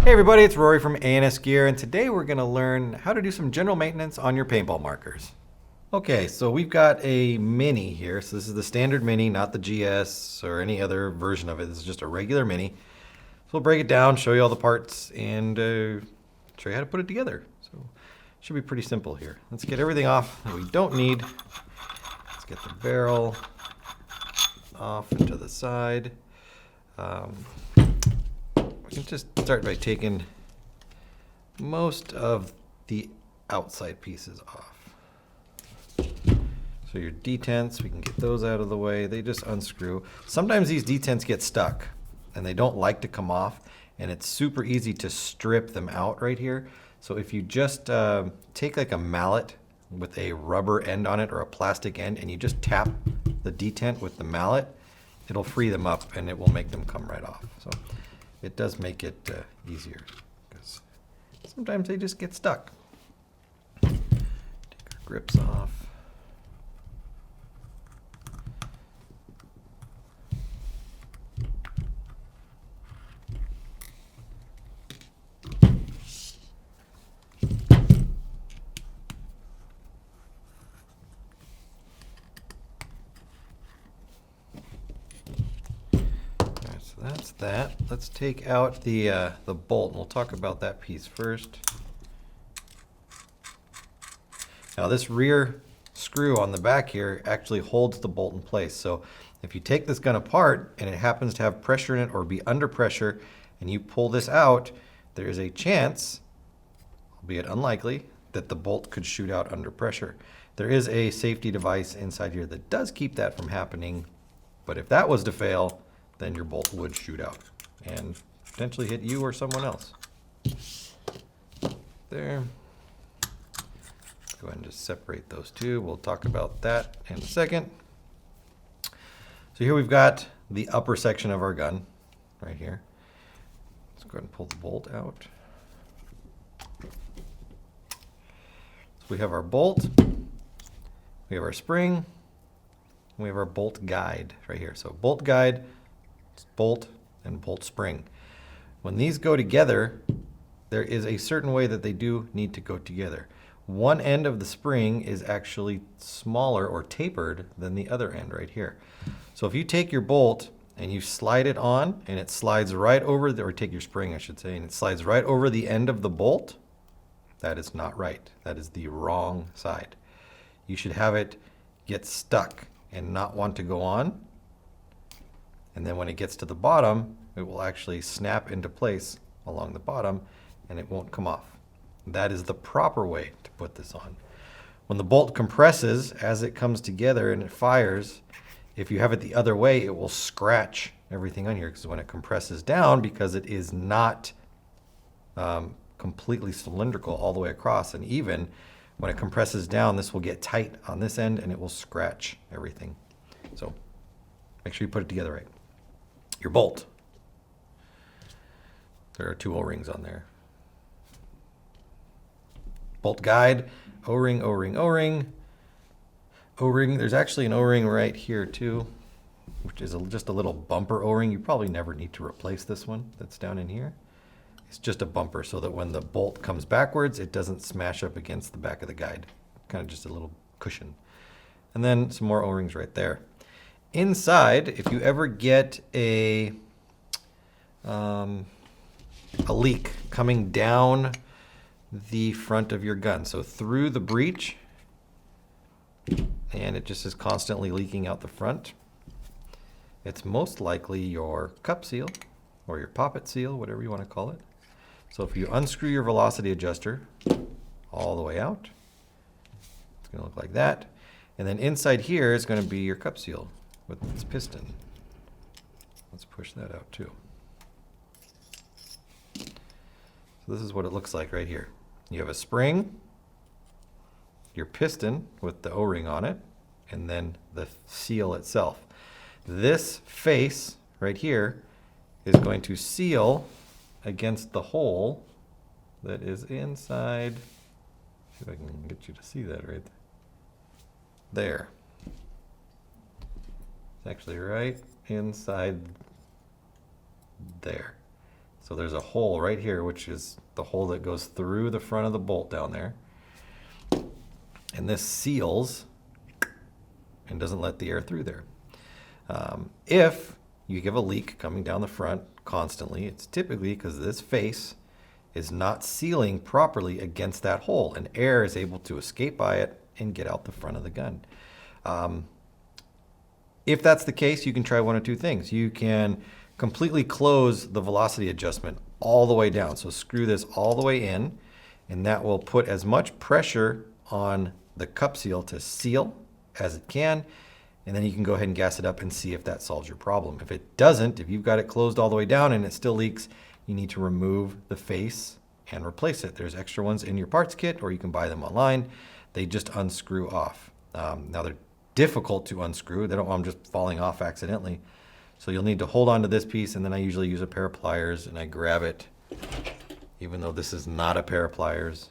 Hey everybody, it's Rory from A&S Gear, and today we're going to learn how to do some general maintenance on your paintball markers. Okay, so we've got a Mini here. So this is the standard Mini, not the GS or any other version of it. This is just a regular Mini. So we'll break it down, show you all the parts, and show you how to put it together. So it should be pretty simple here. Let's get everything off that we don't need. Let's get the barrel off and to the side. We can just start by taking most of the outside pieces off. So your detents, we can get those out of the way. They just unscrew. Sometimes these detents get stuck and they don't like to come off, and it's super easy to strip them out right here. So if you just take like a mallet with a rubber end on it or a plastic end and you just tap the detent with the mallet, it'll free them up and it will make them come right off. So it does make it easier because sometimes they just get stuck. Take our grips off. That's that. Let's take out the bolt, and we'll talk about that piece first. Now this rear screw on the back here actually holds the bolt in place. So if you take this gun apart and it happens to have pressure in it or be under pressure and you pull this out, there is a chance, albeit unlikely, that the bolt could shoot out under pressure. There is a safety device inside here that does keep that from happening, but if that was to fail, then your bolt would shoot out and potentially hit you or someone else. There. Go ahead and just separate those two. We'll talk about that in a second. So here we've got the upper section of our gun right here. Let's go ahead and pull the bolt out. So we have our bolt, we have our spring, and we have our bolt guide right here. So bolt guide, bolt, and bolt spring. When these go together, there is a certain way that they do need to go together. One end of the spring is actually smaller or tapered than the other end right here. So if you take your bolt and you slide it on and it slides right over, or take your spring I should say, and it slides right over the end of the bolt, that is not right. That is the wrong side. You should have it get stuck and not want to go on. And then when it gets to the bottom, it will actually snap into place along the bottom and it won't come off. That is the proper way to put this on. When the bolt compresses, as it comes together and it fires, if you have it the other way, it will scratch everything on here, because when it compresses down, because it is not completely cylindrical all the way across, and even when it compresses down, this will get tight on this end and it will scratch everything. So make sure you put it together right. Your bolt. There are two O-rings on there. Bolt guide, O-ring, O-ring, O-ring. O-ring, there's actually an O-ring right here too, which is just a little bumper O-ring. You probably never need to replace this one that's down in here. It's just a bumper so that when the bolt comes backwards, it doesn't smash up against the back of the guide. Kind of just a little cushion. And then some more O-rings right there. Inside, if you ever get a leak coming down the front of your gun, so through the breech, and it just is constantly leaking out the front, it's most likely your cup seal or your poppet seal, whatever you want to call it. So if you unscrew your velocity adjuster all the way out, it's going to look like that. And then inside here is going to be your cup seal with its piston. Let's push that out too. So this is what it looks like right here. You have a spring, your piston with the O-ring on it, and then the seal itself. This face right here is going to seal against the hole that is inside. See if I can get you to see that right there. It's actually right inside there. So there's a hole right here, which is the hole that goes through the front of the bolt down there. And this seals and doesn't let the air through there. If you have a leak coming down the front constantly, it's typically because this face is not sealing properly against that hole, and air is able to escape by it and get out the front of the gun. If that's the case, you can try one of two things. You can completely close the velocity adjustment all the way down. So screw this all the way in, and that will put as much pressure on the cup seal to seal as it can. And then you can go ahead and gas it up and see if that solves your problem. If it doesn't, if you've got it closed all the way down and it still leaks, you need to remove the face and replace it. There's extra ones in your parts kit, or you can buy them online. They just unscrew off. Now they're difficult to unscrew. They don't want them just falling off accidentally. So you'll need to hold on to this piece, and then I usually use a pair of pliers and I grab it, even though this is not a pair of pliers.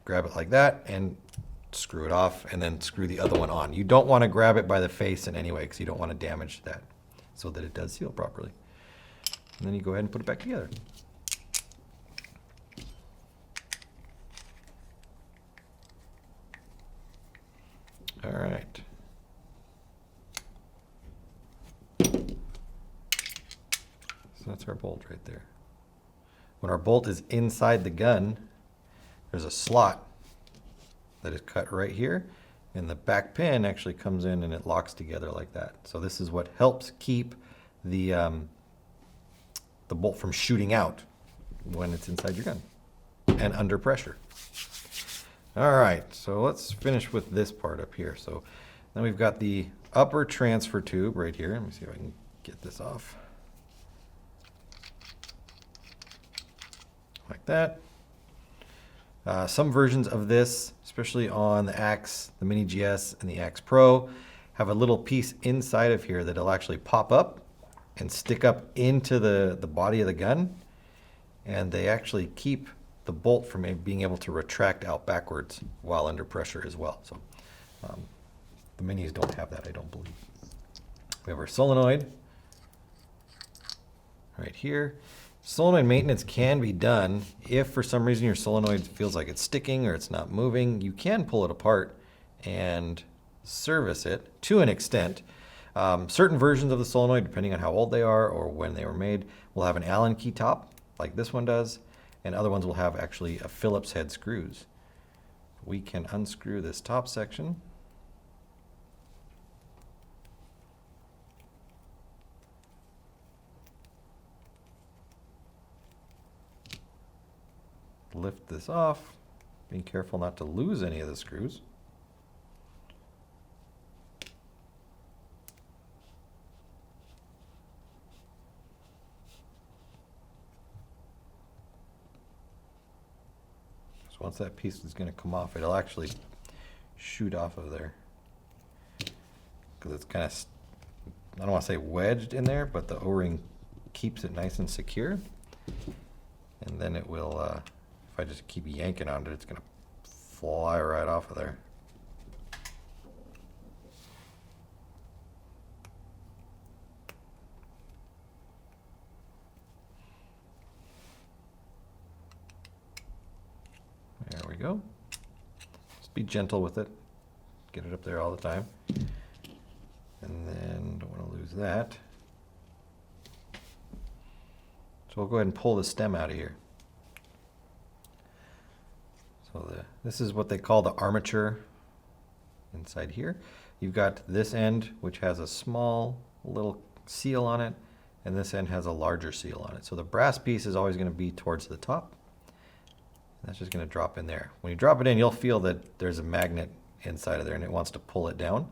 Grab it like that and screw it off, and then screw the other one on. You don't want to grab it by the face in any way, because you don't want to damage that, so that it does seal properly. And then you go ahead and put it back together. All right. So that's our bolt right there. When our bolt is inside the gun, there's a slot that is cut right here, and the back pin actually comes in and it locks together like that. So this is what helps keep the bolt from shooting out when it's inside your gun and under pressure. All right, so let's finish with this part up here. So then we've got the upper transfer tube right here. Let me see if I can get this off. Like that. Some versions of this, especially on the Axe, the Mini GS, and the Axe Pro, have a little piece inside of here that'll actually pop up and stick up into the body of the gun, and they actually keep the bolt from being able to retract out backwards while under pressure as well. So the Minis don't have that, I don't believe. We have our solenoid right here. Solenoid maintenance can be done if for some reason your solenoid feels like it's sticking or it's not moving. You can pull it apart and service it to an extent. Certain versions of the solenoid, depending on how old they are or when they were made, will have an Allen key top like this one does, and other ones will have actually a Phillips head screws. We can unscrew this top section. Lift this off, being careful not to lose any of the screws. So once that piece is going to come off, it'll actually shoot off of there, because it's kind of, I don't want to say wedged in there, but the O-ring keeps it nice and secure. And then it will, if I just keep yanking on it, it's going to fly right off of there. There we go. Just be gentle with it. Get it up there all the time. And then don't want to lose that. So we'll go ahead and pull the stem out of here. So this is what they call the armature inside here. You've got this end, which has a small little seal on it, and this end has a larger seal on it. So the brass piece is always going to be towards the top. That's just going to drop in there. When you drop it in, you'll feel that there's a magnet inside of there, and it wants to pull it down.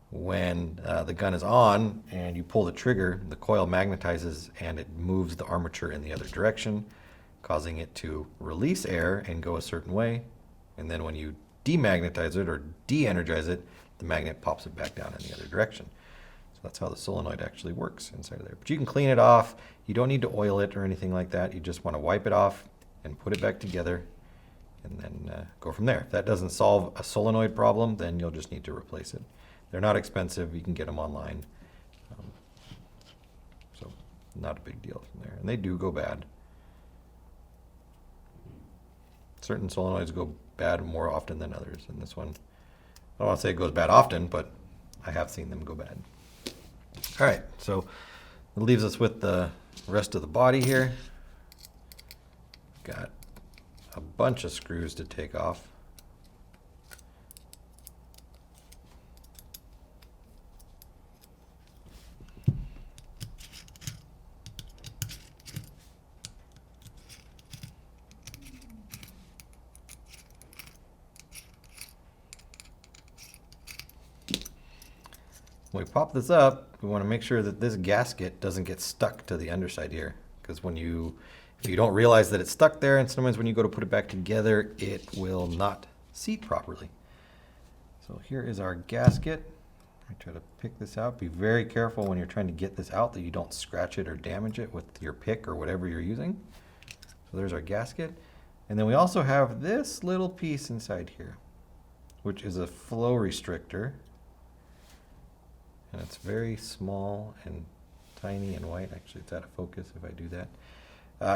When the gun is on and you pull the trigger, the coil magnetizes and it moves the armature in the other direction, causing it to release air and go a certain way. And then when you demagnetize it or de-energize it, the magnet pops it back down in the other direction. So that's how the solenoid actually works inside of there. But you can clean it off. You don't need to oil it or anything like that. You just want to wipe it off and put it back together, and then go from there. If that doesn't solve a solenoid problem, then you'll just need to replace it. They're not expensive. You can get them online. So not a big deal from there. And they do go bad. Certain solenoids go bad more often than others. And this one, I don't want to say it goes bad often, but I have seen them go bad. All right, so it leaves us with the rest of the body here. Got a bunch of screws to take off. When we pop this up, we want to make sure that this gasket doesn't get stuck to the underside here. Because if you don't realize that it's stuck there, and sometimes when you go to put it back together, it will not seat properly. So here is our gasket. I try to pick this out. Be very careful when you're trying to get this out that you don't scratch it or damage it with your pick or whatever you're using. So there's our gasket. And then we also have this little piece inside here, which is a flow restrictor. And it's very small and tiny and white. Actually, it's out of focus if I do that.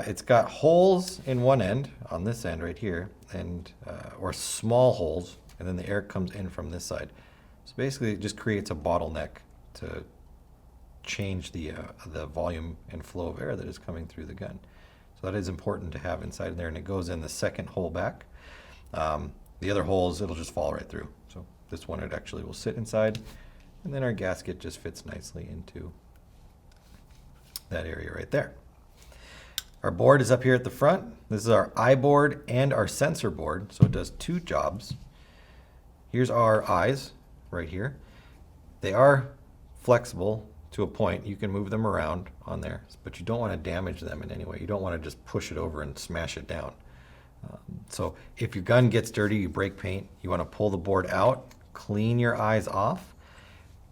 It's got holes in one end, on this end right here, and or small holes, and then the air comes in from this side. So basically, it just creates a bottleneck to change the volume and flow of air that is coming through the gun. So that is important to have inside there, and it goes in the second hole back. The other holes, it'll just fall right through. So this one, it actually will sit inside. And then our gasket just fits nicely into that area right there. Our board is up here at the front. This is our eye board and our sensor board, so it does two jobs. Here's our eyes right here. They are flexible to a point. You can move them around on there, but you don't want to damage them in any way. You don't want to just push it over and smash it down. So if your gun gets dirty, you break paint, you want to pull the board out, clean your eyes off,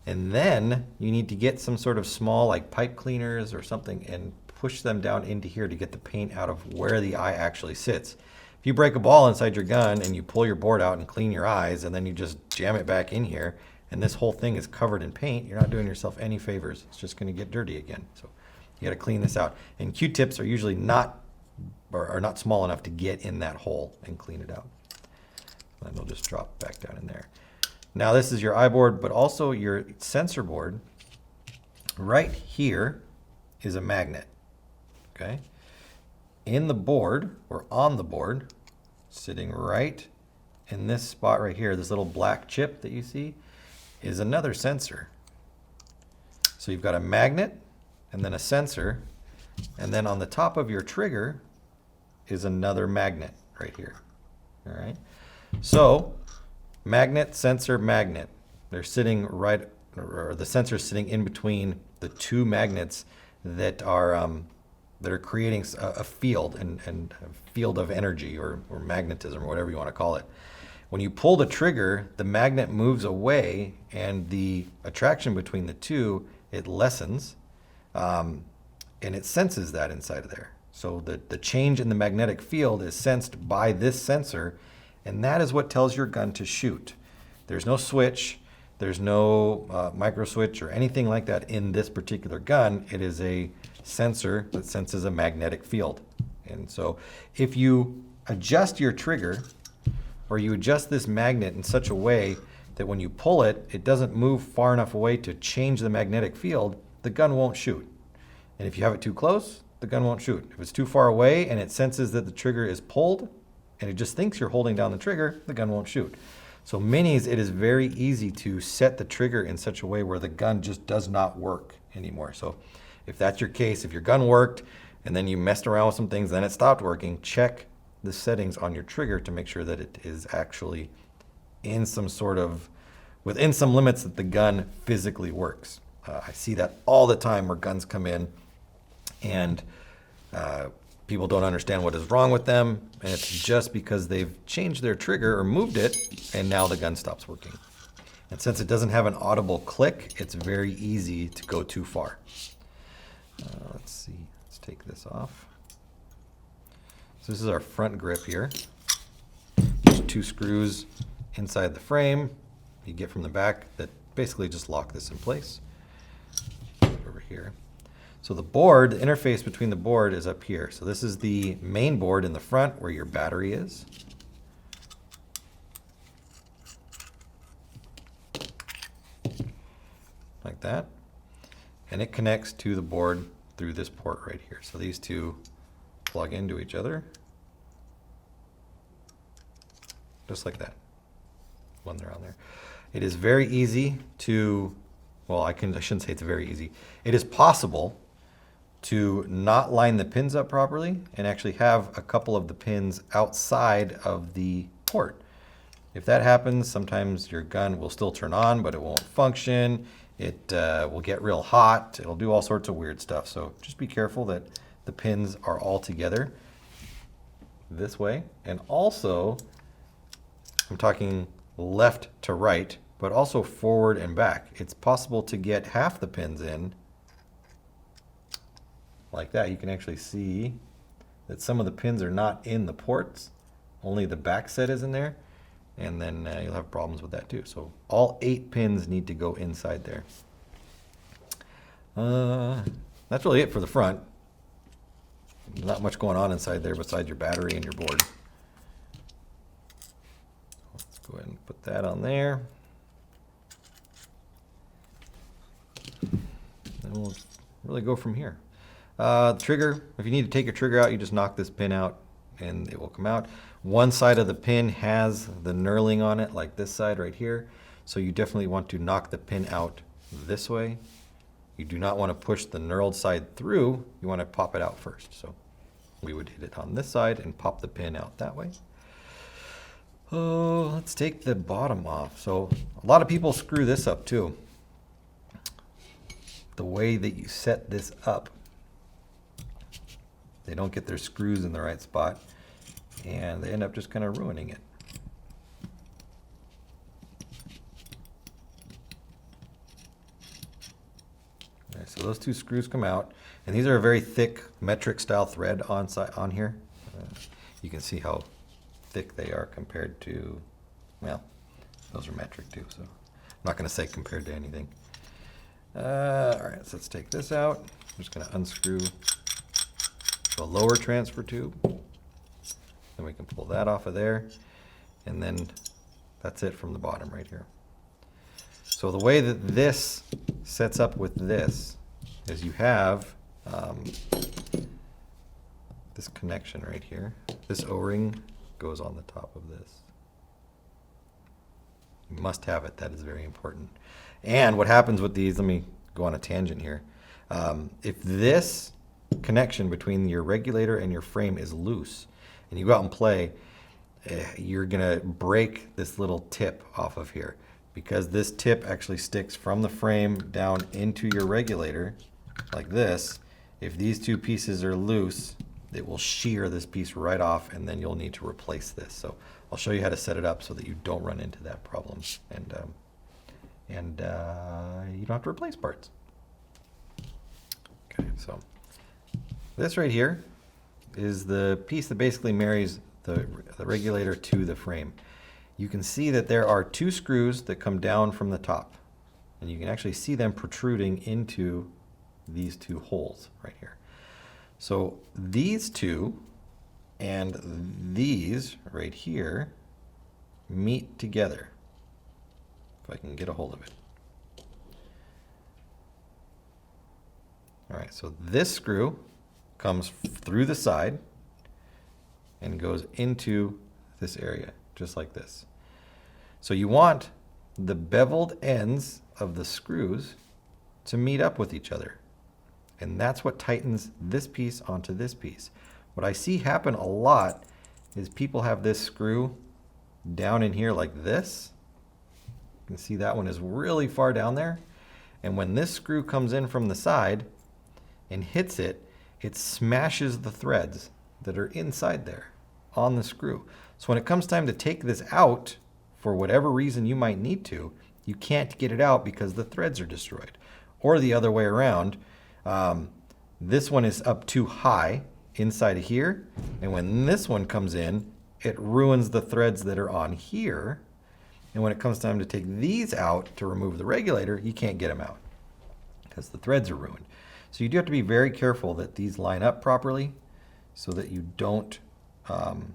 and then you need to get some sort of small like pipe cleaners or something and push them down into here to get the paint out of where the eye actually sits. If you break a ball inside your gun and you pull your board out and clean your eyes and then you just jam it back in here and this whole thing is covered in paint, you're not doing yourself any favors. It's just going to get dirty again. So you got to clean this out. And Q-tips are usually not small enough to get in that hole and clean it out. And they'll just drop back down in there. Now this is your eye board, but also your sensor board. Right here is a magnet, okay? In the board, or on the board, sitting right in this spot right here, this little black chip that you see, is another sensor. So you've got a magnet, and then a sensor, and then on the top of your trigger is another magnet right here, all right? So, magnet, sensor, magnet. They're sitting right, or the sensor's sitting in between the two magnets that are creating a field and a field of energy or magnetism or whatever you want to call it. When you pull the trigger, the magnet moves away and the attraction between the two, it lessens and it senses that inside of there. So the change in the magnetic field is sensed by this sensor, and that is what tells your gun to shoot. There's no switch, there's no micro switch or anything like that in this particular gun. It is a sensor that senses a magnetic field. And so if you adjust your trigger or you adjust this magnet in such a way that when you pull it, it doesn't move far enough away to change the magnetic field, the gun won't shoot. And if you have it too close, the gun won't shoot. If it's too far away and it senses that the trigger is pulled, and it just thinks you're holding down the trigger, the gun won't shoot. So minis, it is very easy to set the trigger in such a way where the gun just does not work anymore. So if that's your case, if your gun worked and then you messed around with some things, then it stopped working, check the settings on your trigger to make sure that it is actually in some sort of, within some limits that the gun physically works. I see that all the time where guns come in and people don't understand what is wrong with them, and it's just because they've changed their trigger or moved it, and now the gun stops working. And since it doesn't have an audible click, it's very easy to go too far. Let's see, let's take this off. So this is our front grip here. There's two screws inside the frame you get from the back that basically just lock this in place. Over here. So the board, the interface between the board is up here. So this is the main board in the front where your battery is. Like that. And it connects to the board through this port right here. So these two plug into each other. Just like that, when they're on there. It is very easy to, well, I shouldn't say it's very easy. It is possible to not line the pins up properly and actually have a couple of the pins outside of the port. If that happens, sometimes your gun will still turn on, but it won't function. It will get real hot. It'll do all sorts of weird stuff. So just be careful that the pins are all together this way. And also, I'm talking left to right, but also forward and back. It's possible to get half the pins in like that. You can actually see that some of the pins are not in the ports, only the back set is in there, and then you'll have problems with that too. So all 8 pins need to go inside there. That's really it for the front. Not much going on inside there besides your battery and your board. Let's go ahead and put that on there. And we'll really go from here. The trigger, if you need to take your trigger out, you just knock this pin out and it will come out. One side of the pin has the knurling on it, like this side right here. So you definitely want to knock the pin out this way. You do not want to push the knurled side through. You want to pop it out first. So we would hit it on this side and pop the pin out that way. Oh, let's take the bottom off. So a lot of people screw this up too. The way that you set this up, they don't get their screws in the right spot and they end up just kind of ruining it. All right, so those 2 screws come out, and these are a very thick metric style thread on here. You can see how thick they are compared to, well, those are metric too, so I'm not going to say compared to anything. All right, so let's take this out. I'm just going to unscrew the lower transfer tube. Then we can pull that off of there. And then that's it from the bottom right here. So the way that this sets up with this is you have this connection right here. This O-ring goes on the top of this. You must have it. That is very important. And what happens with these, let me go on a tangent here. If this connection between your regulator and your frame is loose and you go out and play, you're gonna break this little tip off of here, because this tip actually sticks from the frame down into your regulator like this. If these 2 pieces are loose, it will shear this piece right off, and then you'll need to replace this. So I'll show you how to set it up so that you don't run into that problem, and you don't have to replace parts. Okay, so this right here is the piece that basically marries the regulator to the frame. You can see that there are 2 screws that come down from the top, and you can actually see them protruding into these 2 holes right here. So these 2 and these right here meet together, if I can get a hold of it. All right, so this screw comes through the side and goes into this area, just like this. So you want the beveled ends of the screws to meet up with each other. And that's what tightens this piece onto this piece. What I see happen a lot is people have this screw down in here like this. You can see that one is really far down there. And when this screw comes in from the side and hits it, it smashes the threads that are inside there on the screw. So when it comes time to take this out, for whatever reason you might need to, you can't get it out because the threads are destroyed. Or the other way around, this one is up too high inside of here, and when this one comes in, it ruins the threads that are on here. And when it comes time to take these out to remove the regulator, you can't get them out because the threads are ruined. So you do have to be very careful that these line up properly so that you don't ruin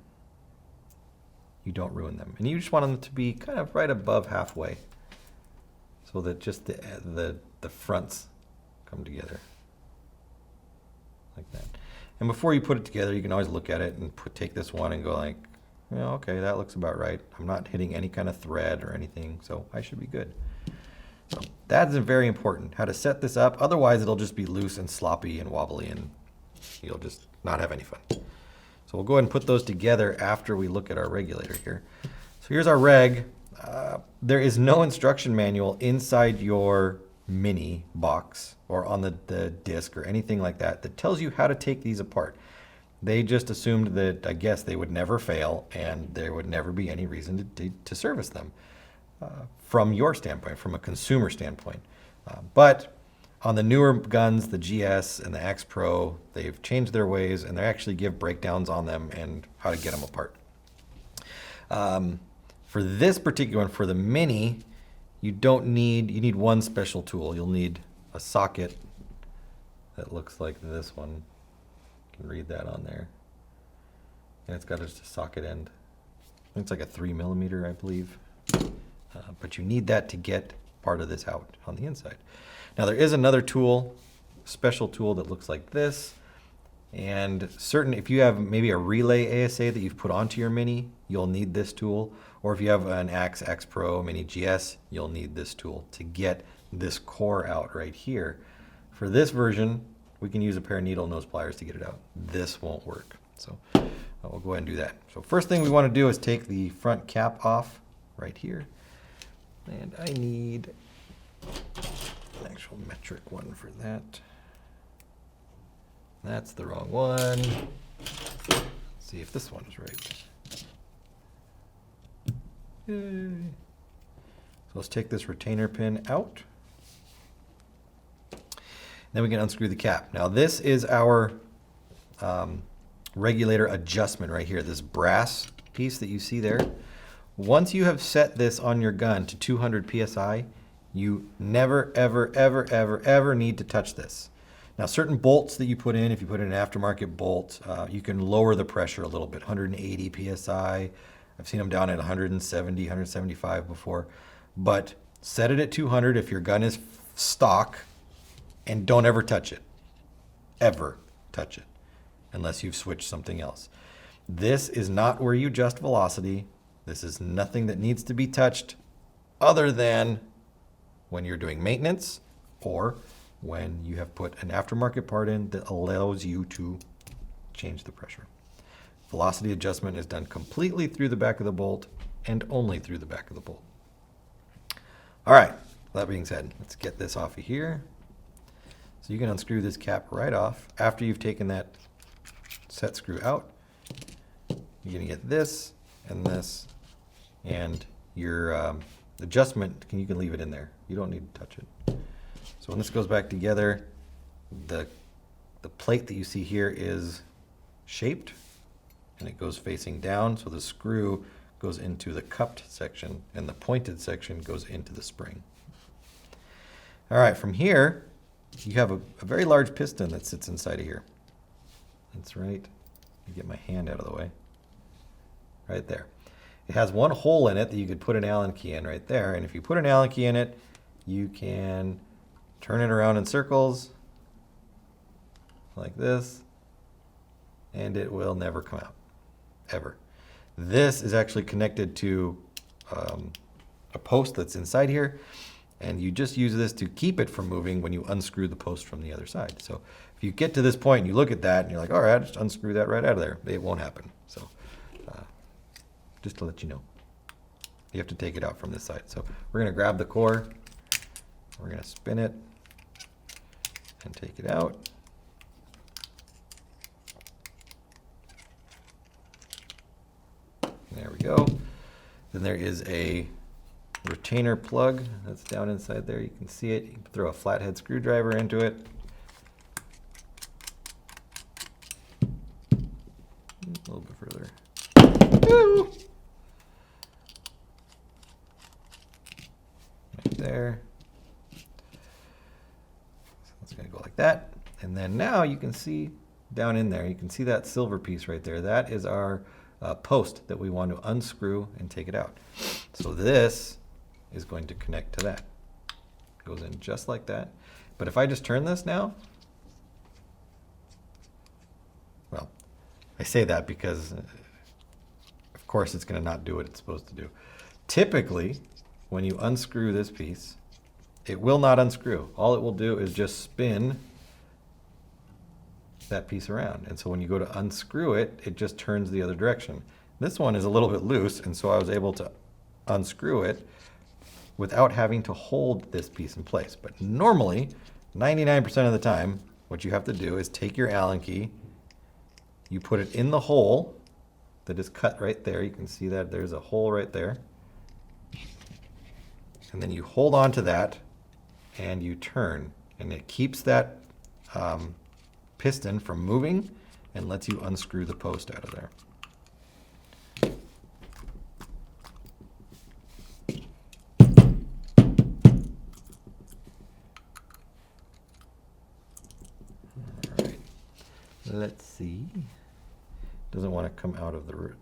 them. And you just want them to be kind of right above halfway so that just the fronts come together like that. And before you put it together, you can always look at it and take this one and go like, yeah, okay, that looks about right. I'm not hitting any kind of thread or anything, so I should be good. So that's very important, how to set this up. Otherwise, it'll just be loose and sloppy and wobbly, and you'll just not have any fun. So we'll go ahead and put those together after we look at our regulator here. So here's our reg. There is no instruction manual inside your mini box or on the disc or anything like that that tells you how to take these apart. They just assumed that, I guess, they would never fail and there would never be any reason to service them from your standpoint, from a consumer standpoint. But on the newer guns, the GS and the X Pro, they've changed their ways and they actually give breakdowns on them and how to get them apart. For this particular one, for the Mini, you need one special tool. You'll need a socket that looks like this one. You can read that on there. And it's got just a socket end. It's like a 3mm, I believe. But you need that to get part of this out on the inside. Now there is another tool, special tool that looks like this. And if you have maybe a relay ASA that you've put onto your Mini, you'll need this tool. Or if you have an X Pro, Mini GS, you'll need this tool to get this core out right here. For this version, we can use a pair of needle nose pliers to get it out. This won't work. So we'll go ahead and do that. So first thing we want to do is take the front cap off right here. And I need an actual metric one for that. That's the wrong one. Let's see if this one is right. Yay. So let's take this retainer pin out. Then we can unscrew the cap. Now this is our regulator adjustment right here, this brass piece that you see there. Once you have set this on your gun to 200 PSI, you never, ever, ever, ever, ever need to touch this. Now certain bolts that you put in, if you put in an aftermarket bolt, you can lower the pressure a little bit, 180 PSI. I've seen them down at 170, 175 before. But set it at 200 if your gun is stock, and don't ever touch it. Ever touch it, unless you've switched something else. This is not where you adjust velocity. This is nothing that needs to be touched other than when you're doing maintenance or when you have put an aftermarket part in that allows you to change the pressure. Velocity adjustment is done completely through the back of the bolt and only through the back of the bolt. All right, that being said, let's get this off of here. So you can unscrew this cap right off. After you've taken that set screw out, you're gonna get this and this, and your adjustment, you can leave it in there. You don't need to touch it. So when this goes back together, the plate that you see here is shaped and it goes facing down. So the screw goes into the cupped section and the pointed section goes into the spring. All right, from here, you have a very large piston that sits inside of here. That's right. Let me get my hand out of the way. Right there. It has one hole in it that you could put an Allen key in right there. And if you put an Allen key in it, you can turn it around in circles like this, and it will never come out, ever. This is actually connected to a post that's inside here, and you just use this to keep it from moving when you unscrew the post from the other side. So if you get to this point and you look at that and you're like, all right, just unscrew that right out of there. It won't happen. So just to let you know, you have to take it out from this side. So we're going to grab the core, we're going to spin it and take it out. There we go. Then there is a retainer plug that's down inside there. You can see it. You can throw a flathead screwdriver into it. A little bit further. Woo! Right there. So it's going to go like that. And then now you can see down in there, you can see that silver piece right there. That is our post that we want to unscrew and take it out. So this is going to connect to that. Goes in just like that. But if I just turn this now, well, I say that because of course it's going to not do what it's supposed to do. Typically, when you unscrew this piece, it will not unscrew. All it will do is just spin that piece around. And so when you go to unscrew it, it just turns the other direction. This one is a little bit loose, and so I was able to unscrew it without having to hold this piece in place. But normally, 99% of the time, what you have to do is take your Allen key, you put it in the hole that is cut right there. You can see that there's a hole right there. And then you hold on to that and you turn, and it keeps that piston from moving and lets you unscrew the post out of there. All right, let's see. Doesn't want to come out of the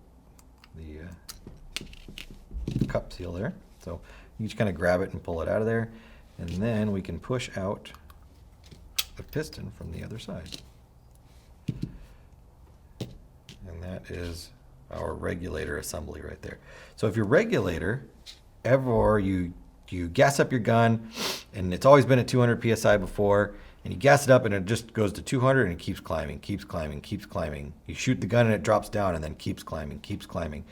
cup seal there. So you just kind of grab it and pull it out of there, and then we can push out the piston from the other side. And that is our regulator assembly right there. So if your regulator ever you gas up your gun and it's always been at 200 psi before, and you gas it up and it just goes to 200 and it keeps climbing, keeps climbing, keeps climbing. You shoot the gun and it drops down and then keeps climbing, keeps climbing.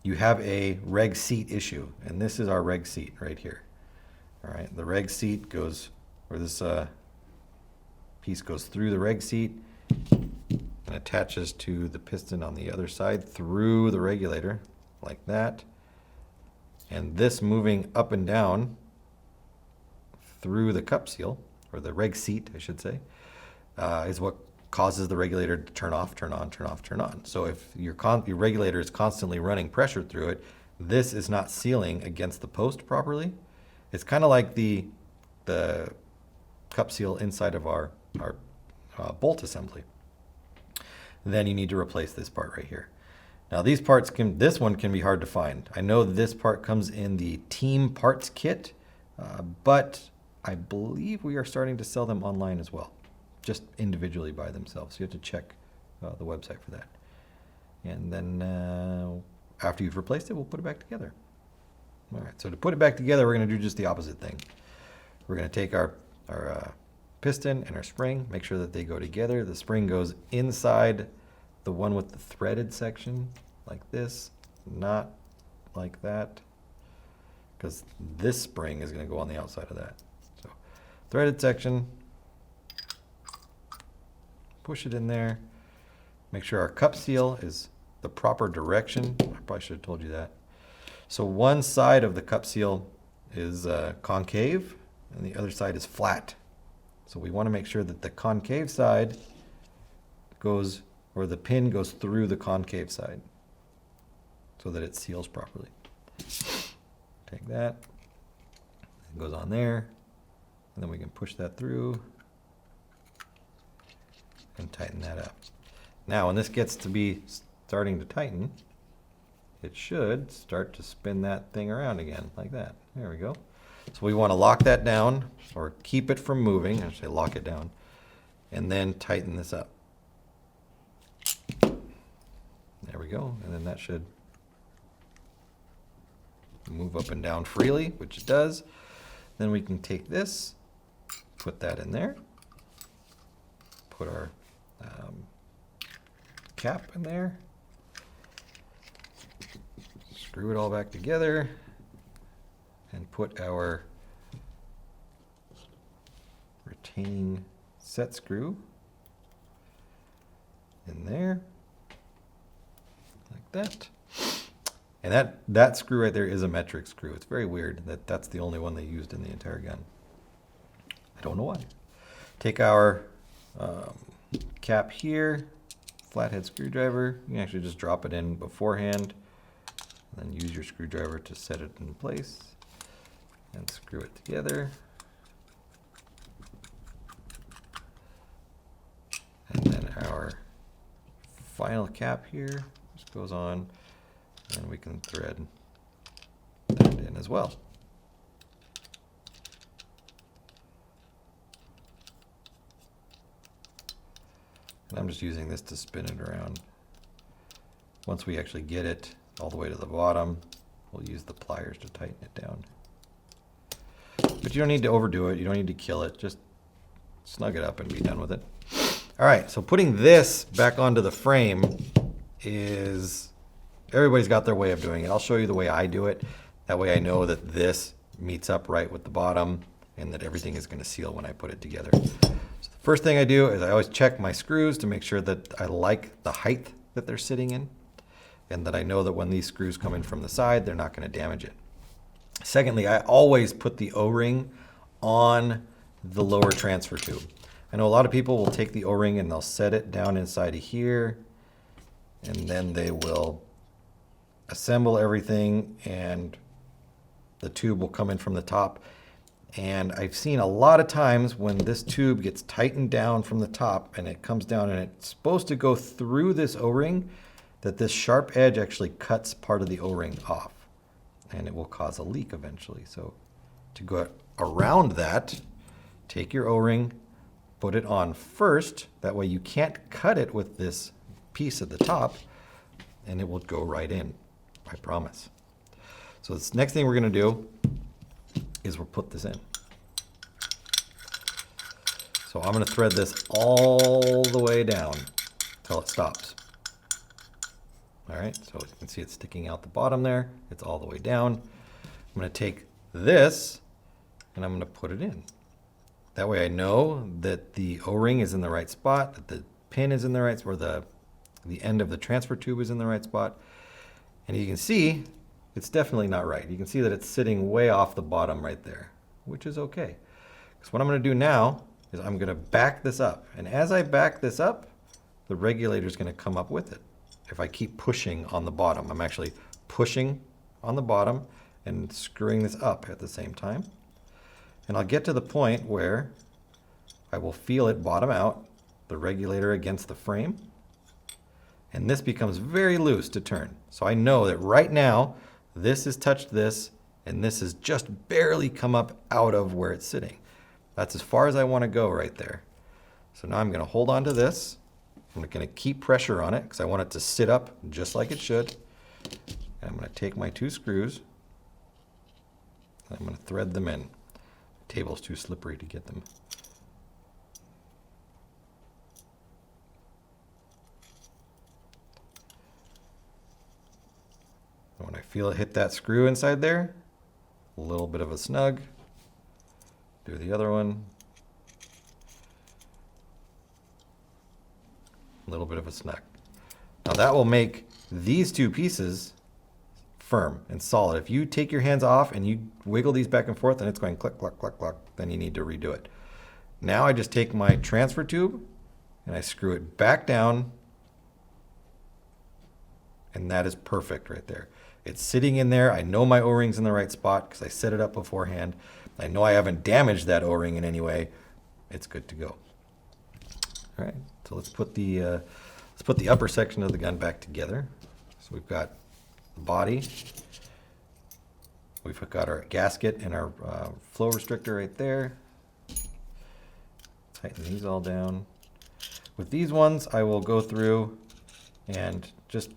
You have a reg seat issue, and this is our reg seat right here. All right, the reg seat goes, or this piece goes through the reg seat and attaches to the piston on the other side through the regulator, like that. And this moving up and down through the cup seal, or the reg seat, I should say, is what causes the regulator to turn off, turn on, turn off, turn on. So if your regulator is constantly running pressure through it, this is not sealing against the post properly. It's kind of like the cup seal inside of our bolt assembly. Then you need to replace this part right here. Now these parts this one can be hard to find. I know this part comes in the team parts kit, but I believe we are starting to sell them online as well, just individually by themselves. So you have to check the website for that. And then after you've replaced it, we'll put it back together. All right, so to put it back together, we're going to do just the opposite thing. We're going to take our piston and our spring, make sure that they go together. The spring goes inside the one with the threaded section, like this, not like that, because this spring is going to go on the outside of that. So threaded section, push it in there, make sure our cup seal is the proper direction. I probably should have told you that. So one side of the cup seal is concave and the other side is flat. So we want to make sure that the concave side goes, or the pin goes through the concave side so that it seals properly. Take that, it goes on there, and then we can push that through and tighten that up. Now when this gets to be starting to tighten, it should start to spin that thing around again, like that. There we go. So we want to lock that down, or keep it from moving. I should say lock it down, and then tighten this up. There we go. And then that should move up and down freely, which it does. Then we can take this, put that in there, put our cap in there, screw it all back together, and put our retaining set screw in there, like that. And that screw right there is a metric screw. It's very weird that that's the only one they used in the entire gun. I don't know why. Take our cap here, flathead screwdriver. You can actually just drop it in beforehand, and then use your screwdriver to set it in place and screw it together. final cap here. Just goes on, and we can thread that in as well. And I'm just using this to spin it around. Once we actually get it all the way to the bottom, we'll use the pliers to tighten it down. But you don't need to overdo it. You don't need to kill it. Just snug it up and be done with it. All right, so putting this back onto the frame is, everybody's got their way of doing it. I'll show you the way I do it. That way I know that this meets up right with the bottom and that everything is going to seal when I put it together. So the first thing I do is I always check my screws to make sure that I like the height that they're sitting in, and that I know that when these screws come in from the side, they're not going to damage it. Secondly, I always put the O-ring on the lower transfer tube. I know a lot of people will take the O-ring and they'll set it down inside of here, and then they will assemble everything and the tube will come in from the top. And I've seen a lot of times when this tube gets tightened down from the top and it comes down and it's supposed to go through this O-ring, that this sharp edge actually cuts part of the O-ring off, and it will cause a leak eventually. So to go around that, take your O-ring, put it on first. That way you can't cut it with this piece at the top, and it will go right in, I promise. So this next thing we're gonna do is we'll put this in. So I'm gonna thread this all the way down until it stops. All right, so you can see it's sticking out the bottom there. It's all the way down. I'm gonna take this and I'm gonna put it in. That way I know that the O-ring is in the right spot, that the pin is in the right spot, or the end of the transfer tube is in the right spot. And you can see it's definitely not right. You can see that it's sitting way off the bottom right there, which is okay. Because what I'm gonna do now is I'm gonna back this up. And as I back this up, the regulator is gonna come up with it. If I keep pushing on the bottom, I'm actually pushing on the bottom and screwing this up at the same time. And I'll get to the point where I will feel it bottom out, the regulator against the frame, and this becomes very loose to turn. So I know that right now, this has touched this, and this has just barely come up out of where it's sitting. That's as far as I want to go right there. So now I'm going to hold on to this. I'm going to keep pressure on it because I want it to sit up just like it should. And I'm going to take my two screws, and I'm going to thread them in. The table's too slippery to get them. And when I feel it hit that screw inside there, a little bit of a snug. Do the other one. A little bit of a snug. Now that will make these two pieces firm and solid. If you take your hands off and you wiggle these back and forth and it's going click, cluck, cluck, cluck, then you need to redo it. Now I just take my transfer tube and I screw it back down, and that is perfect right there. It's sitting in there. I know my O-ring's in the right spot because I set it up beforehand. I know I haven't damaged that O-ring in any way. It's good to go. All right, so let's put the upper section of the gun back together. So we've got the body, we've got our gasket and our flow restrictor right there. Tighten these all down. With these ones, I will go through and just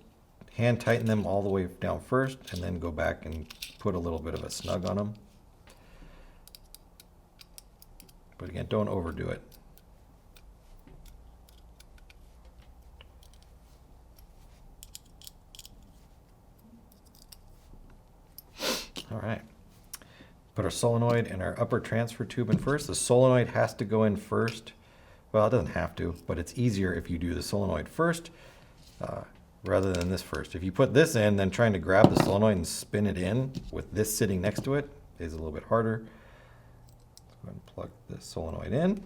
hand tighten them all the way down first, and then go back and put a little bit of a snug on them. But again, don't overdo it. All right, put our solenoid and our upper transfer tube in first. The solenoid has to go in first. Well, it doesn't have to, but it's easier if you do the solenoid first rather than this first. If you put this in, then trying to grab the solenoid and spin it in with this sitting next to it is a little bit harder. Let's go ahead and plug this solenoid in.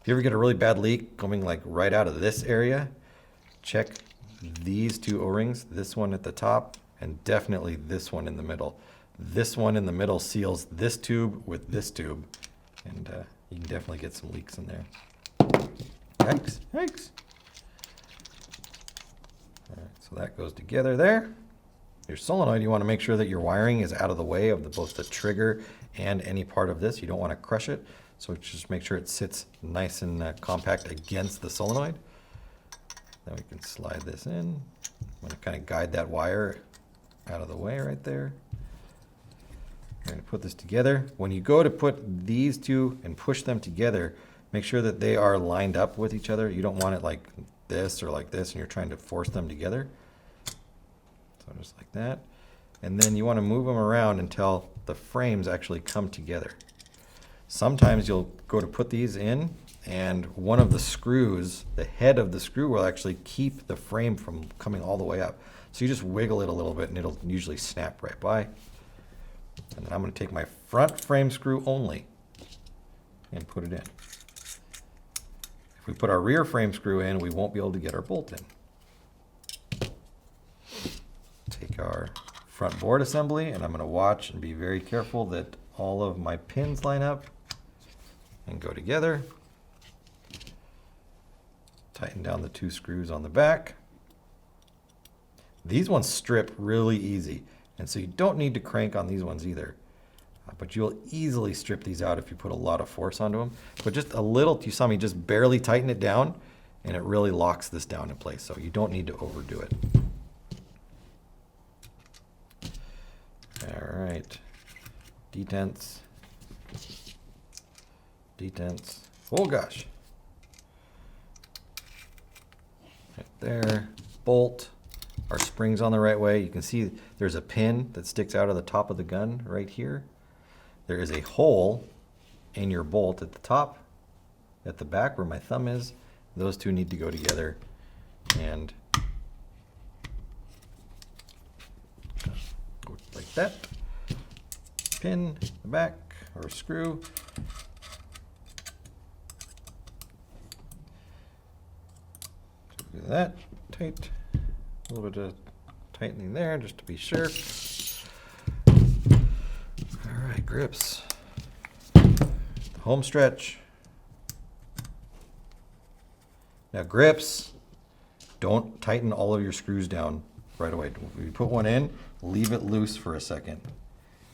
If you ever get a really bad leak coming like right out of this area, check these two O-rings, this one at the top, and definitely this one in the middle. This one in the middle seals this tube with this tube, and you can definitely get some leaks in there. Yikes, yikes. All right, so that goes together there. Your solenoid, you want to make sure that your wiring is out of the way of both the trigger and any part of this. You don't want to crush it. So just make sure it sits nice and compact against the solenoid. Then we can slide this in. I'm going to kind of guide that wire out of the way right there. We're going to put this together. When you go to put these two and push them together, make sure that they are lined up with each other. You don't want it like this or like this and you're trying to force them together. So just like that. And then you want to move them around until the frames actually come together. Sometimes you'll go to put these in and one of the screws, the head of the screw will actually keep the frame from coming all the way up. So you just wiggle it a little bit and it'll usually snap right by. And then I'm going to take my front frame screw only and put it in. If we put our rear frame screw in, we won't be able to get our bolt in. Take our front board assembly and I'm going to watch and be very careful that all of my pins line up and go together. Tighten down the two screws on the back. These ones strip really easy, and so you don't need to crank on these ones either. But you'll easily strip these out if you put a lot of force onto them. But just a little, you saw me just barely tighten it down, and it really locks this down in place, so you don't need to overdo it. All right, detents, detents, oh gosh. Right there, bolt, our spring's on the right way. You can see there's a pin that sticks out of the top of the gun right here. There is a hole in your bolt at the top, at the back where my thumb is. Those two need to go together and go like that. Pin in the back or screw. Do that tight. A little bit of tightening there just to be sure. All right, grips. Home stretch. Now grips, don't tighten all of your screws down right away. When you put one in, leave it loose for a second.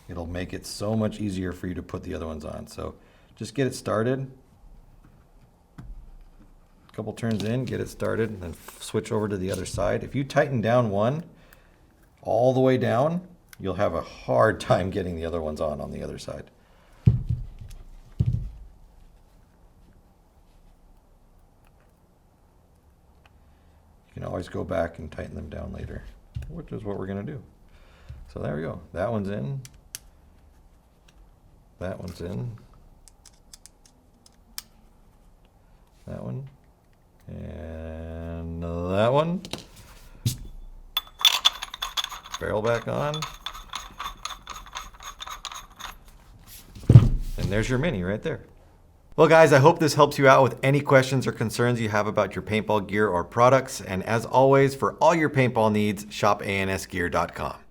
It'll make it so much easier for you to put the other ones on. So just get it started. A couple turns in, get it started, and then switch over to the other side. If you tighten down one all the way down, you'll have a hard time getting the other ones on the other side. You can always go back and tighten them down later, which is what we're going to do. So there we go. That one's in. That one's in. That one. And that one. Barrel back on. And there's your Mini right there. Well guys, I hope this helps you out with any questions or concerns you have about your paintball gear or products. And as always, for all your paintball needs, shop ansgear.com.